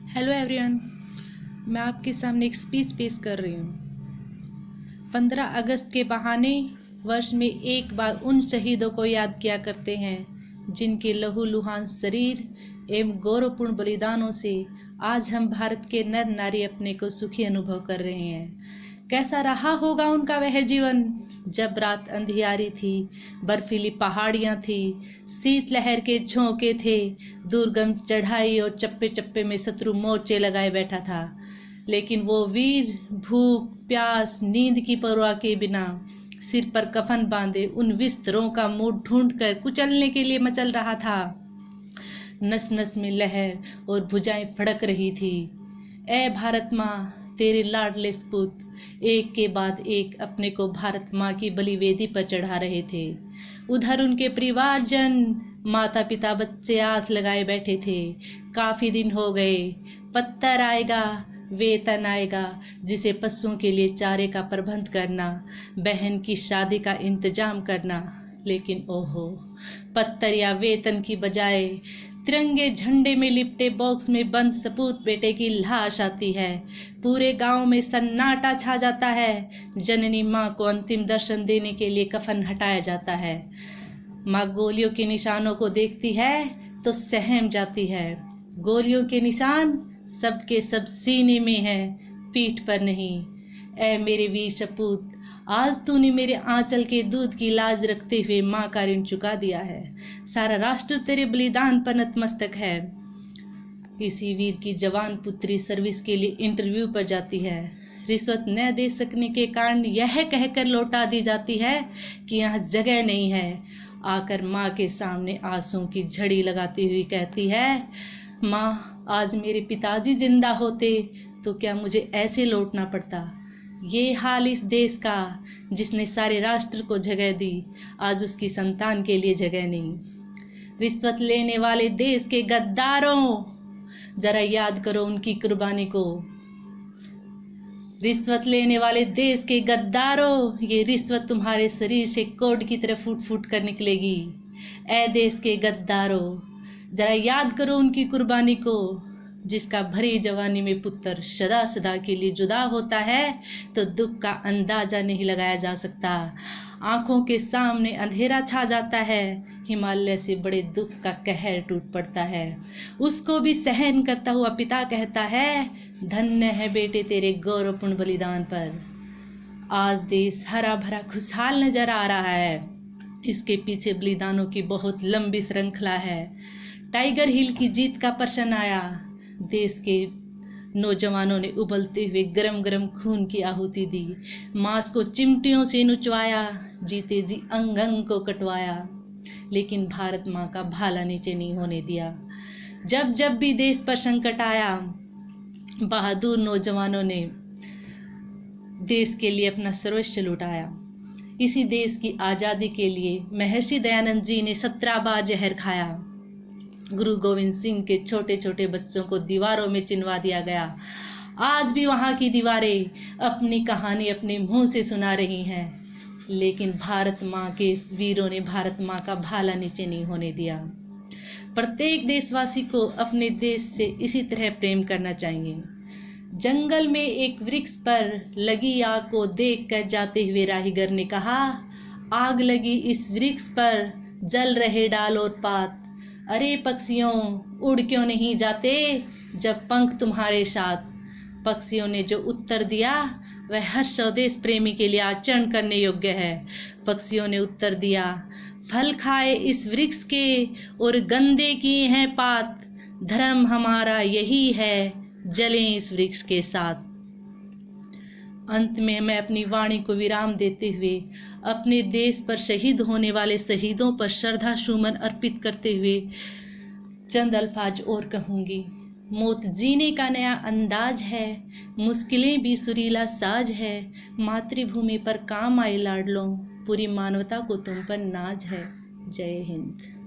Hello everyone, मैं आपके सामने एक स्पीच पेश कर रही हूँ। 15 अगस्त के बहाने वर्ष में एक बार उन शहीदों को याद किया करते हैं जिनके लहूलुहान शरीर एवं गौरवपूर्ण बलिदानों से आज हम भारत के नर नारी अपने को सुखी अनुभव कर रहे हैं। कैसा रहा होगा उनका वह जीवन, जब रात अंधियारी थी, बर्फीली पहाड़ियाँ थी, शीतलहर के झोंके थे, दुर्गम चढ़ाई और चप्पे चप्पे में शत्रु मोर्चे लगाए बैठा था। लेकिन वो वीर भूख प्यास नींद की परवाह के बिना सिर पर कफन बांधे उन विस्तरों का मुंह ढूंढकर कुचलने के लिए मचल रहा था। नस नस में लहर और भुजाएं फड़क रही थी। ऐ भारत माँ, तेरे लाडले सपूत एक के बाद एक अपने को भारत माँ की बलिवेदी पर चढ़ा रहे थे। उधर उनके परिवारजन, माता पिता बच्चे आस लगाए बैठे थे। काफी दिन हो गए, पत्थर आएगा, वेतन आएगा, जिसे पशुओं के लिए चारे का प्रबंध करना, बहन की शादी का इंतजाम करना। लेकिन ओहो, पत्थर या वेतन की बजाय तिरंगे झंडे में लिपटे बॉक्स में बंद सपूत बेटे की लाश आती है। पूरे गांव में सन्नाटा छा जाता है। जननी माँ को अंतिम दर्शन देने के लिए कफन हटाया जाता है। माँ गोलियों के निशानों को देखती है तो सहम जाती है। गोलियों के निशान सबके सब सीने में है, पीठ पर नहीं। ऐ मेरे वीर सपूत, आज तूने मेरे आंचल के दूध की लाज रखते हुए माँ का ऋण चुका दिया है। सारा राष्ट्र तेरे बलिदान पर नतमस्तक है। इसी वीर की जवान पुत्री सर्विस के लिए इंटरव्यू पर जाती है। रिश्वत न दे सकने के कारण यह कहकर लौटा दी जाती है कि यहाँ जगह नहीं है। आकर माँ के सामने आंसुओं की झड़ी लगाती हुई कहती है, माँ, आज मेरे पिताजी जिंदा होते तो क्या मुझे ऐसे लौटना पड़ता। ये हाल इस देश का जिसने सारे राष्ट्र को जगह दी, आज उसकी संतान के लिए जगह नहीं। रिश्वत लेने वाले देश के गद्दारों, जरा याद करो उनकी कुर्बानी को। रिश्वत लेने वाले देश के गद्दारों, ये रिश्वत तुम्हारे शरीर से कोड की तरह फूट फूट कर निकलेगी। ऐ देश के गद्दारों, जरा याद करो उनकी कुर्बानी को। जिसका भरी जवानी में पुत्र सदा सदा के लिए जुदा होता है तो दुख का अंदाजा नहीं लगाया जा सकता। आंखों के सामने अंधेरा छा जाता है। हिमालय से बड़े दुख का कहर टूट पड़ता है। उसको भी सहन करता हुआ पिता कहता है, धन्य है बेटे तेरे गौरवपूर्ण बलिदान पर। आज देश हरा भरा खुशहाल नजर आ रहा है। इसके पीछे बलिदानों की बहुत लंबी श्रृंखला है। टाइगर हिल की जीत का प्रश्न आया। देश के नौजवानों ने उबलते हुए गरम गरम खून की आहुति दी। मांस को चिमटियों से नुचवाया, जीते जी अंग अंग को कटवाया। लेकिन भारत माँ का भाला नीचे नहीं होने दिया। जब जब भी देश पर संकट आया, बहादुर नौजवानों ने देश के लिए अपना सर्वस्व लुटाया। इसी देश की आज़ादी के लिए महर्षि दयानंद जी ने 17 बार जहर खाया। गुरु गोविंद सिंह के छोटे छोटे बच्चों को दीवारों में चिनवा दिया गया। आज भी वहाँ की दीवारें अपनी कहानी अपने मुंह से सुना रही हैं। लेकिन भारत माँ के वीरों ने भारत माँ का भाला नीचे नहीं होने दिया। प्रत्येक देशवासी को अपने देश से इसी तरह प्रेम करना चाहिए। जंगल में एक वृक्ष पर लगी आग को देखकर जाते हुए राहीगर ने कहा, आग लगी इस वृक्ष पर, जल रहे डाल और पात। अरे पक्षियों, उड़ क्यों नहीं जाते जब पंख तुम्हारे साथ। पक्षियों ने जो उत्तर दिया वह हर स्वदेश प्रेमी के लिए आचरण करने योग्य है। पक्षियों ने उत्तर दिया, फल खाए इस वृक्ष के और गंदे किए हैं पात। धर्म हमारा यही है, जलें इस वृक्ष के साथ। अंत में मैं अपनी वाणी को विराम देते हुए अपने देश पर शहीद होने वाले शहीदों पर श्रद्धा सुमन अर्पित करते हुए चंद अल्फाज और कहूँगी। मौत जीने का नया अंदाज है, मुश्किलें भी सुरीला साज है। मातृभूमि पर काम आए लाडलों, पूरी मानवता को तुम पर नाज है। जय हिंद।